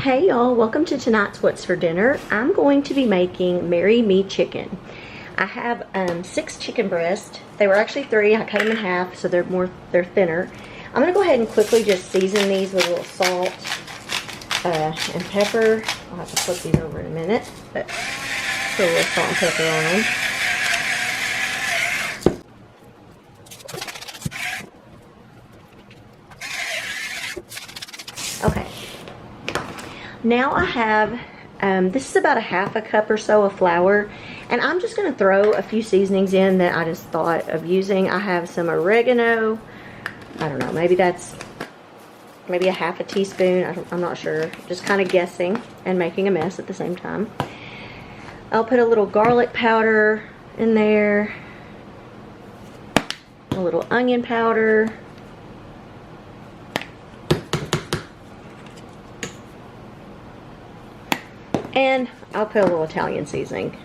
Hey y'all, welcome to tonight's What's for Dinner. I'm going to be making Marry Me chicken. I have 6 chicken breasts. They were actually 3. I cut them in half so they're thinner. I'm going to go ahead and quickly just season these with a little salt and pepper. I'll have to flip these over in a minute, but put a little salt and pepper on them. Okay. Now I have, this is about a half a cup or so of flour, and I'm just going to throw a few seasonings in that I just thought of using. I have some oregano. I don't know, maybe that's maybe a half a teaspoon. I'm not sure. Just kind of guessing and making a mess at the same time. I'll put a little garlic powder in there, a little onion powder, and I'll put a little Italian seasoning.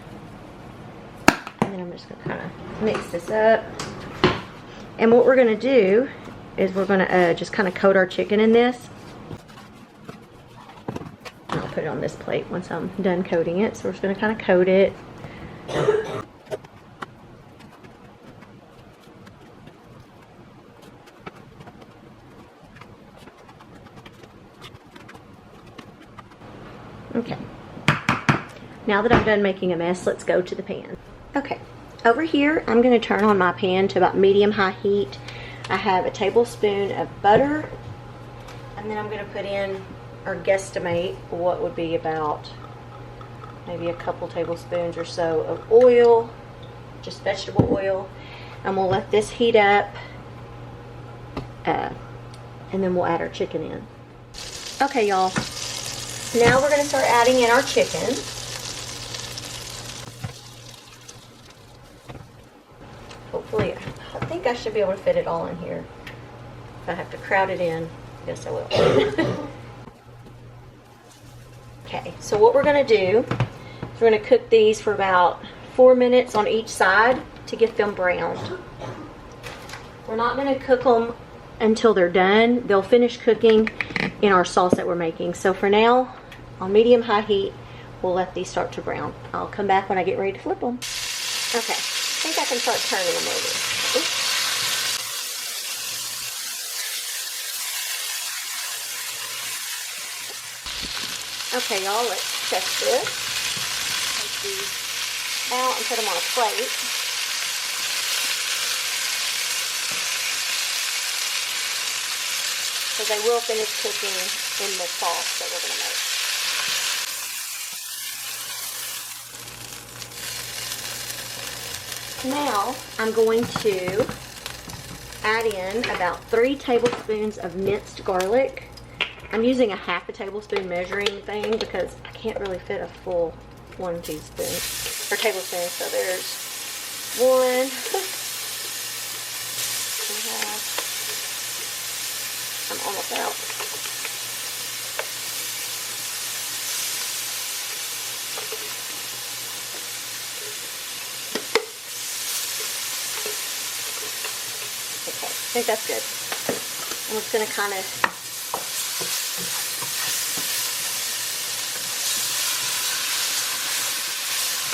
And then I'm just going to kind of mix this up. And what we're going to do is we're going to just kind of coat our chicken in this. And I'll put it on this plate once I'm done coating it. So we're just going to kind of coat it. Okay. Now that I'm done making a mess, let's go to the pan. Okay, over here I'm going to turn on my pan to about medium-high heat. I have a tablespoon of butter, and then I'm going to put in, or guesstimate, what would be about maybe a couple tablespoons or so of oil, just vegetable oil, and we'll let this heat up, and then we'll add our chicken in. Okay, y'all, now we're going to start adding in our chicken. Hopefully, I think I should be able to fit it all in here. If I have to crowd it in, I guess I will. Okay, so what we're going to do is we're going to cook these for about 4 minutes on each side to get them browned. We're not going to cook them until they're done. They'll finish cooking in our sauce that we're making. So for now, on medium-high heat, we'll let these start to brown. I'll come back when I get ready to flip them. Okay. I think I can start turning them over. Oops. Okay, y'all, let's check this. Take these out and put them on a plate. So they will finish cooking in the sauce that we're going to make. Now, I'm going to add in about 3 tablespoons of minced garlic. I'm using a half a tablespoon measuring thing because I can't really fit a full 1 teaspoon or tablespoon. So there's 1, 1/2. I'm almost out. I think that's good. I'm just going to kind of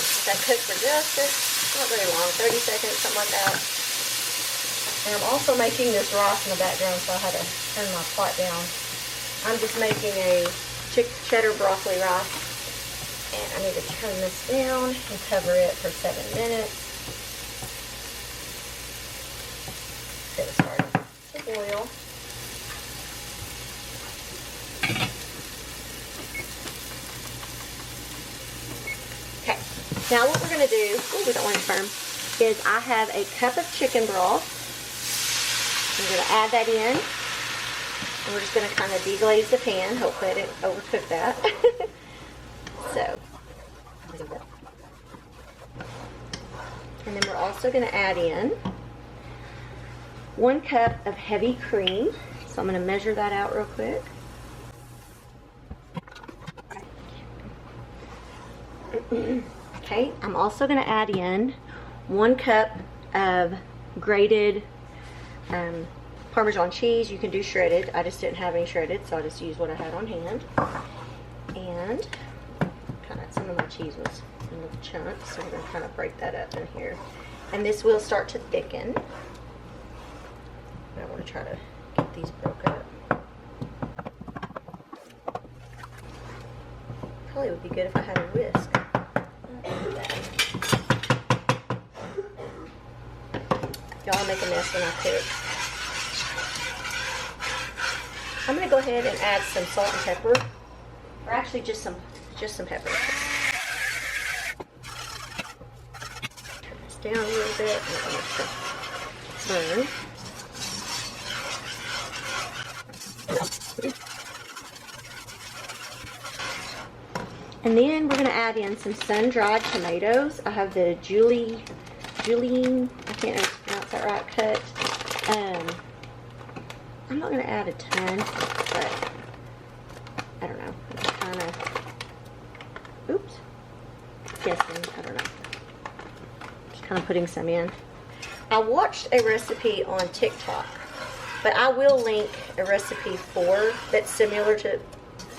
let that cook for just not very long, 30 seconds, something like that. And I'm also making this rice in the background, so I had to turn my pot down. I'm just making a cheddar broccoli rice, and I need to turn this down and cover it for 7 minutes. Get it started with oil. Okay, now what we're going to do, we don't want it firm, is I have a cup of chicken broth. I'm going to add that in, and we're just going to kind of deglaze the pan. Hopefully I didn't overcook that. So, and then we're also going to add in 1 cup of heavy cream. So I'm going to measure that out real quick. Okay, I'm also going to add in 1 cup of grated Parmesan cheese. You can do shredded. I just didn't have any shredded, so I just used what I had on hand. And kind of, some of my cheese was in little chunks, so we're going to kind of break that up in here. And this will start to thicken. I want to try to get these broke up. Probably would be good if I had a whisk. Y'all make a mess when I cook. I'm going to go ahead and add some salt and pepper, or actually just some pepper. Turn this down a little bit. I don't want it to burn. And then we're going to add in some sun-dried tomatoes. I have the julienne, I can't pronounce that right, cut. I'm not going to add a ton, but I don't know. It's kind of, oops, guessing, I don't know. Just kind of putting some in. I watched a recipe on TikTok, but I will link a recipe that's similar to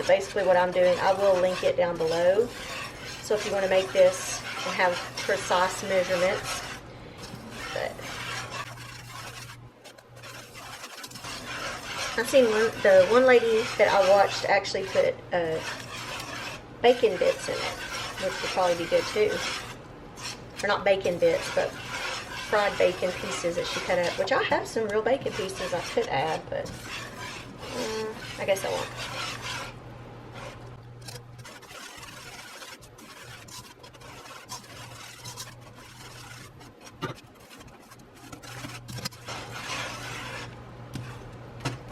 basically what I'm doing. I will link it down below. So if you want to make this and have precise measurements. But I've seen the one lady that I watched actually put bacon bits in it, which would probably be good too. Or not bacon bits, but fried bacon pieces that she cut up, which I have some real bacon pieces I could add, but I guess I won't.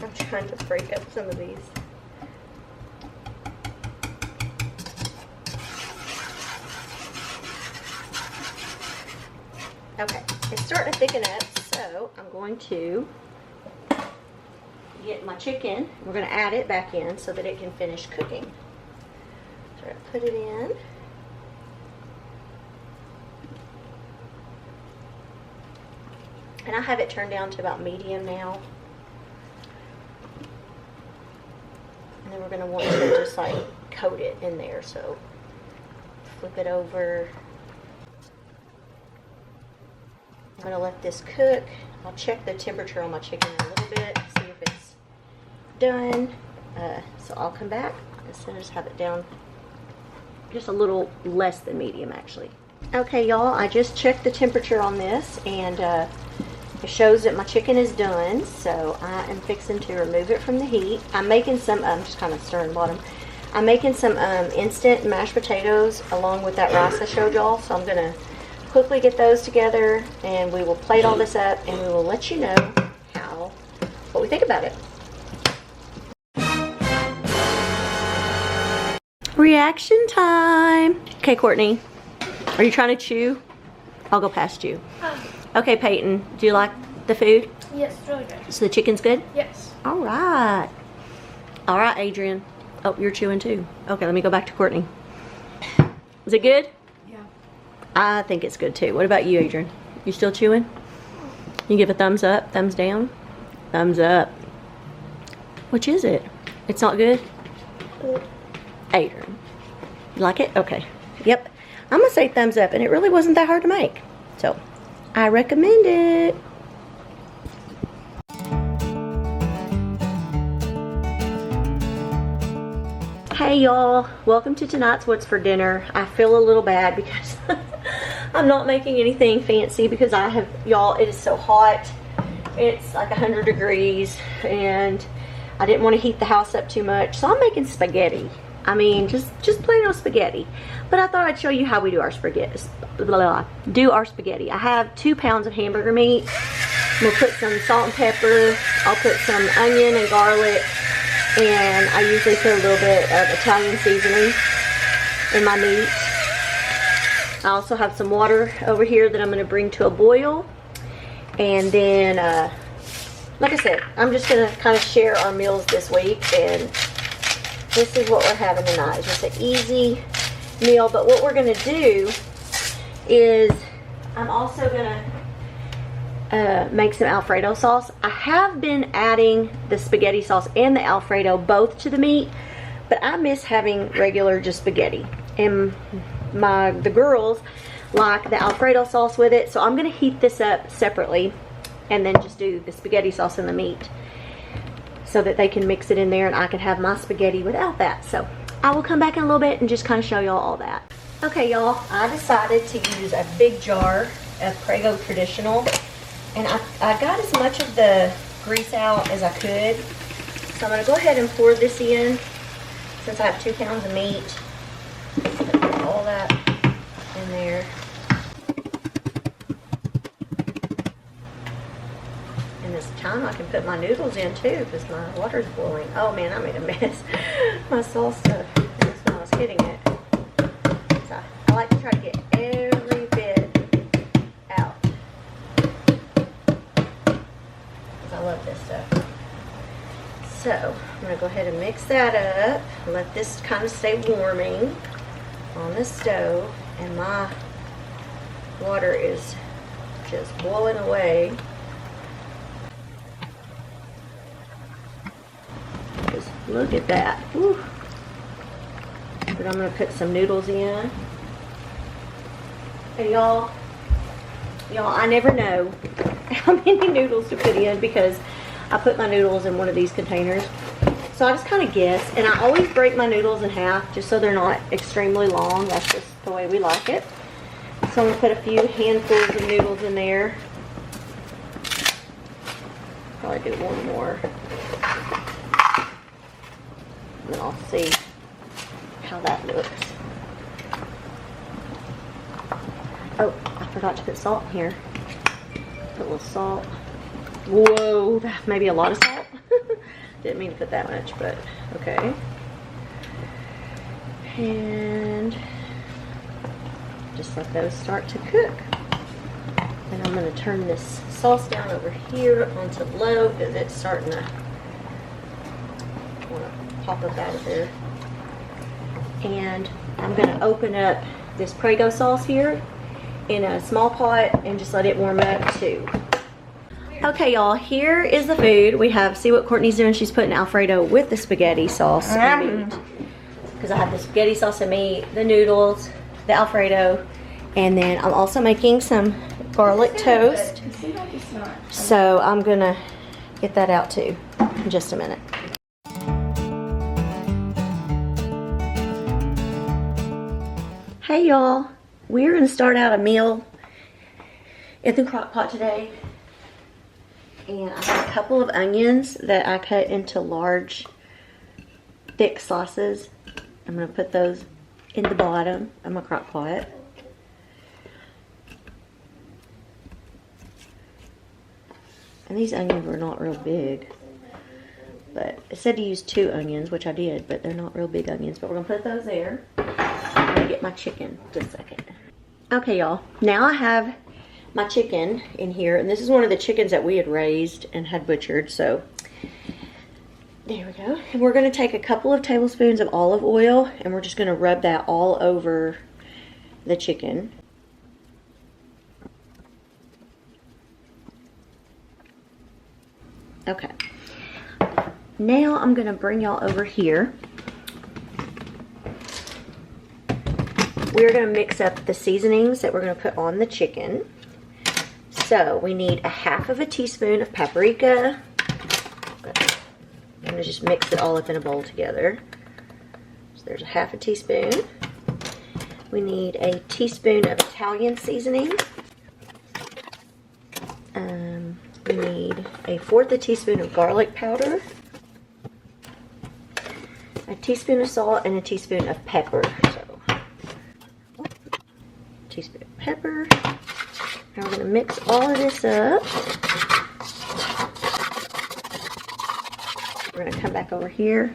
I'm trying to break up some of these. Okay, it's starting to thicken up, so I'm going to get my chicken. We're going to add it back in so that it can finish cooking. So I'm going to put it in. And I have it turned down to about medium now. And then we're going to want to just like coat it in there. So flip it over. I'm going to let this cook. I'll check the temperature on my chicken in a little bit, see if it's done. So I'll come back and so just have it down just a little less than medium actually. Okay y'all, I just checked the temperature on this and it shows that my chicken is done. So I am fixing to remove it from the heat. I'm making some, just kind of stirring the bottom. I'm making some instant mashed potatoes along with that rice I showed y'all. So I'm going to quickly get those together and we will plate all this up and we will let you know what we think about it. Reaction time. Okay, Courtney, are you trying to chew? I'll go past you. Okay, Peyton, do you like the food? Yes, it's really good. So the chicken's good? Yes. All right, Adrian. Oh, you're chewing too. Okay, let me go back to Courtney. Is it good? I think it's good too. What about you, Adrian? You still chewing? You give a thumbs up, thumbs down, thumbs up. Which is it? It's not good? Adrian, you like it? Okay. Yep. I'm gonna say thumbs up, and it really wasn't that hard to make. So, I recommend it. Hey y'all, welcome to tonight's What's for Dinner. I feel a little bad because I'm not making anything fancy because y'all, it is so hot. It's like 100 degrees and I didn't want to heat the house up too much. So I'm making spaghetti. I mean, just plain old spaghetti. But I thought I'd show you how we do our spaghetti. I have 2 pounds of hamburger meat. I'm gonna put some salt and pepper. I'll put some onion and garlic. And I usually put a little bit of Italian seasoning in my meat. I also have some water over here that I'm going to bring to a boil. And then, like I said, I'm just going to kind of share our meals this week. And this is what we're having tonight. It's just an easy meal. But what we're going to do is I'm also going to make some Alfredo sauce. I have been adding the spaghetti sauce and the Alfredo both to the meat, but I miss having regular just spaghetti. And the girls like the Alfredo sauce with it, so I'm gonna heat this up separately and then just do the spaghetti sauce and the meat so that they can mix it in there and I can have my spaghetti without that. So I will come back in a little bit and just kind of show y'all all that. Okay, y'all, I decided to use a big jar of Prego Traditional, and I got as much of the grease out as I could. So I'm gonna go ahead and pour this in since I have 2 pounds of meat. Put all that in there. And this time I can put my noodles in too because my water's boiling. Oh man, I made a mess. My salsa, that's when I was hitting it. So I like to try to get every bit out because I love this stuff. So I'm going to go ahead and mix that up. Let this kind of stay warming on the stove. And my water is just boiling away. Just look at that. Whew. But I'm going to put some noodles in. And y'all, I never know how many noodles to put in because I put my noodles in one of these containers. So I just kind of guess, and I always break my noodles in half just so they're not extremely long. That's just the way we like it. So I'm going to put a few handfuls of noodles in there. Probably do one more. And then I'll see how that looks. Oh, I forgot to put salt in here. Put a little salt. Whoa, that may be a lot of salt. Didn't mean to put that much, but okay. And just let those start to cook. And I'm going to turn this sauce down over here onto low because it's starting to want to pop up out of there. And I'm going to open up this Prego sauce here in a small pot and just let it warm up too. Okay, y'all, here is the food. We have, see what Courtney's doing? She's putting Alfredo with the spaghetti sauce and meat. Because I have the spaghetti sauce and meat, the noodles, the Alfredo, and then I'm also making some garlic toast. So I'm gonna get that out too in just a minute. Hey y'all, we're gonna start out a meal in the crock pot today. And I have a couple of onions that I cut into large, thick slices. I'm going to put those in the bottom of my crock pot. And these onions were not real big. But it said to use 2 onions, which I did, but they're not real big onions. But we're going to put those there. I'm going to get my chicken just a second. Okay, y'all. Now I have my chicken in here, and this is one of the chickens that we had raised and had butchered, so there we go. And we're going to take a couple of tablespoons of olive oil and we're just going to rub that all over the chicken. Okay, now I'm going to bring y'all over here. We're going to mix up the seasonings that we're going to put on the chicken. So we need a half of a teaspoon of paprika. I'm going to just mix it all up in a bowl together. So there's a half a teaspoon. We need a teaspoon of Italian seasoning. We need a 1/4 teaspoon of garlic powder. A teaspoon of salt and a teaspoon of pepper. So, teaspoon of pepper. Now we're going to mix all of this up. We're going to come back over here.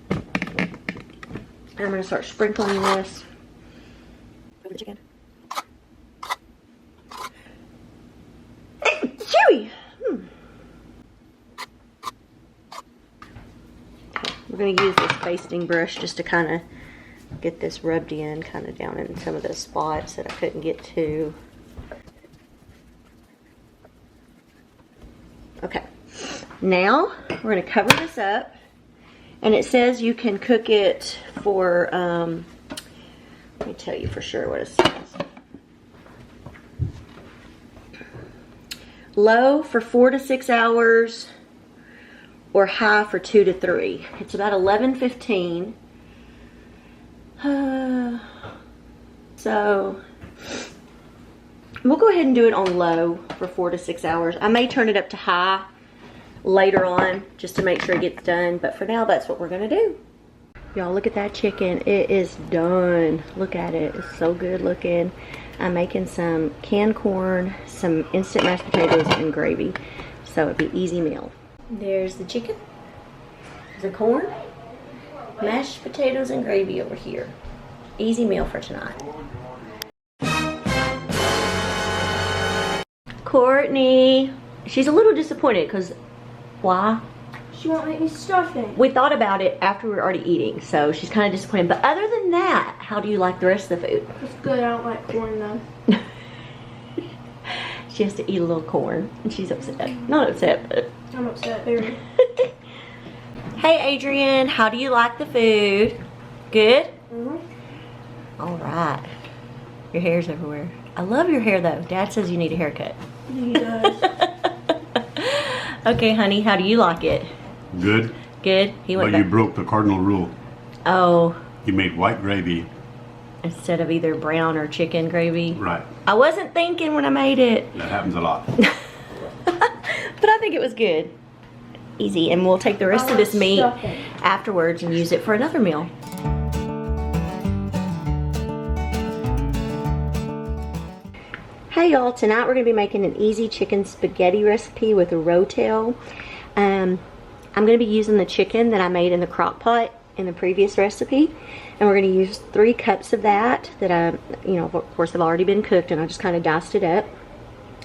And I'm going to start sprinkling this over the chicken. Chewy! Okay, we're going to use this basting brush just to kind of get this rubbed in kind of down in some of those spots that I couldn't get to. Okay, Now we're going to cover this up, and it says you can cook it for, let me tell you for sure what it says. Low for 4 to 6 hours, or high for 2 to 3. It's about 11:15. So we'll go ahead and do it on low for 4 to 6 hours. I may turn it up to high later on just to make sure it gets done, but for now that's what we're gonna do. Y'all, look at that chicken. It is done. Look at it. It's so good looking. I'm making some canned corn, some instant mashed potatoes, and gravy, so it'd be easy meal. There's the chicken, the corn, mashed potatoes, and gravy over here. Easy meal for tonight. Courtney, she's a little disappointed because, why? She won't make me stuff it. We thought about it after we were already eating, so she's kind of disappointed. But other than that, how do you like the rest of the food? It's good. I don't like corn though. She has to eat a little corn, and she's upset. Not upset, but I'm upset, very. Hey Adrian, how do you like the food? Good? Mm-hmm. All right. Your hair's everywhere. I love your hair though. Dad says you need a haircut. He does. Okay, honey, how do you like it? Good. Good? He went But you back. broke the cardinal rule. Oh, You made white gravy. instead of either brown or chicken gravy. Right. I wasn't thinking when I made it. That happens a lot. But I think it was good. Easy, and we'll take the rest of this meat Stuffing. afterwards and use it for another meal. Hey y'all, tonight we're going to be making an easy chicken spaghetti recipe with a rotel. I'm going to be using the chicken that I made in the crock pot in the previous recipe, and we're going to use 3 cups of that I, of course have already been cooked, and I just kind of diced it up.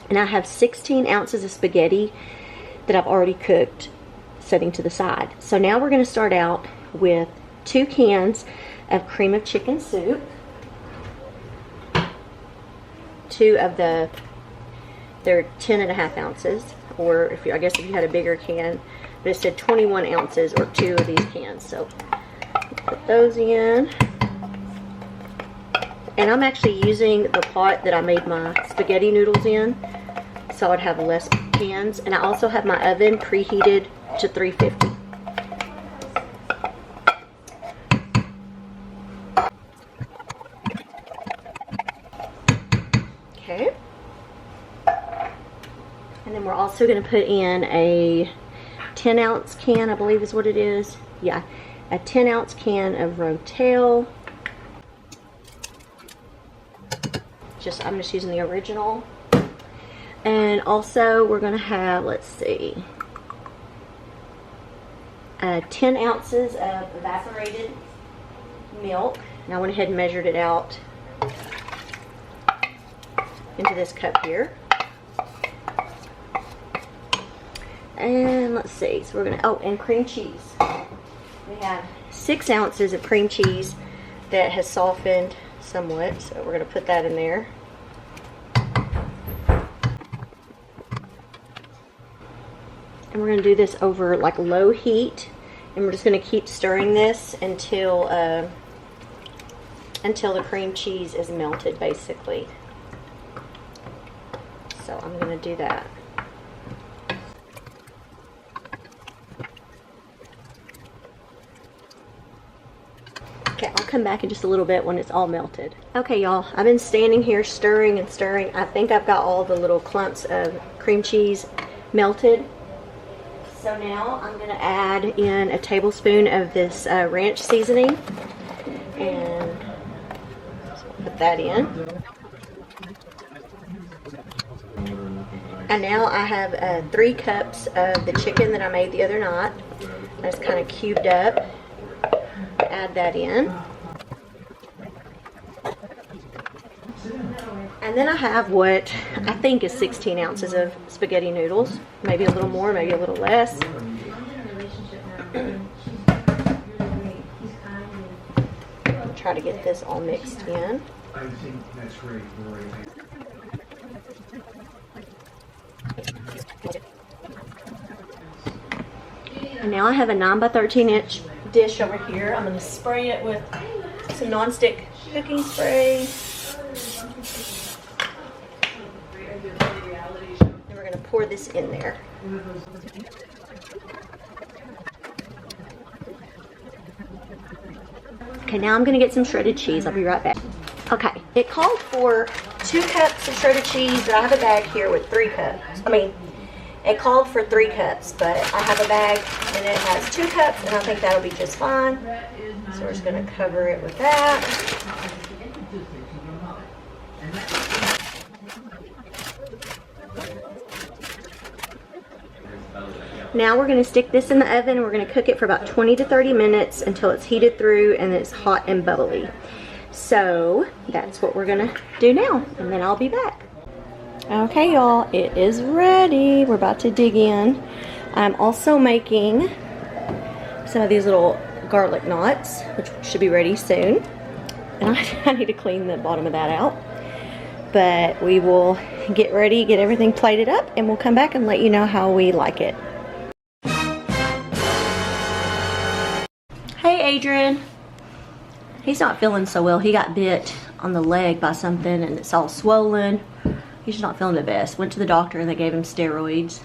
And I have 16 ounces of spaghetti that I've already cooked, setting to the side. So now we're going to start out with 2 cans of cream of chicken soup. 2 of they're 10.5 ounces, or if you, I guess if you had a bigger can, but it said 21 ounces or 2 of these cans. So put those in. And I'm actually using the pot that I made my spaghetti noodles in, so I'd have less cans. And I also have my oven preheated to 350. Okay. And then we're also going to put in a 10-ounce can, I believe is what it is. Yeah, a 10-ounce can of rotel. I'm just using the original. And also we're going to have, let's see, 10 ounces of evaporated milk. And I went ahead and measured it out into this cup here. And let's see, so we're going to, oh, and cream cheese. We have 6 ounces of cream cheese that has softened somewhat, so we're going to put that in there. And we're going to do this over like low heat, and we're just going to keep stirring this until the cream cheese is melted, basically. So I'm going to do that. Okay, I'll come back in just a little bit when it's all melted. Okay, y'all, I've been standing here stirring and stirring. I think I've got all the little clumps of cream cheese melted. So now I'm going to add in a tablespoon of this ranch seasoning, and put that in. And now I have 3 cups of the chicken that I made the other night. That's kind of cubed up. Add that in. And then I have what I think is 16 ounces of spaghetti noodles. Maybe a little more, maybe a little less. Try to get this all mixed in. I think that's great. And now I have a 9 by 13 inch dish over here. I'm going to spray it with some non-stick cooking spray. And we're going to pour this in there. Okay, now I'm going to get some shredded cheese. I'll be right back. Okay, it called for 2 cups of shredded cheese, but I have a bag here with 3 cups. It called for 3 cups, but I have a bag and it has 2 cups, and I think that'll be just fine. So we're just going to cover it with that. Now we're going to stick this in the oven. We're going to cook it for about 20 to 30 minutes until it's heated through and it's hot and bubbly. So that's what we're going to do now, and then I'll be back. Okay, y'all, it is ready. We're about to dig in. I'm also making some of these little garlic knots, which should be ready soon. And I need to clean the bottom of that out. But we will get ready, get everything plated up, and we'll come back and let you know how we like it. Hey, Adrian. He's not feeling so well. He got bit on the leg by something and it's all swollen. He's just not feeling the best. Went to the doctor and they gave him steroids.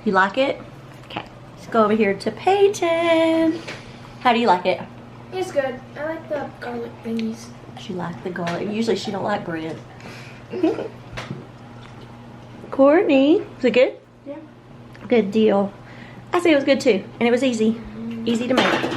You like it? Okay. Let's go over here to Peyton. How do you like it? It's good. I like the garlic thingies. She liked the garlic. Usually she don't like bread. Courtney, was it good? Yeah. Good deal. I say it was good too. And it was easy. Easy to make.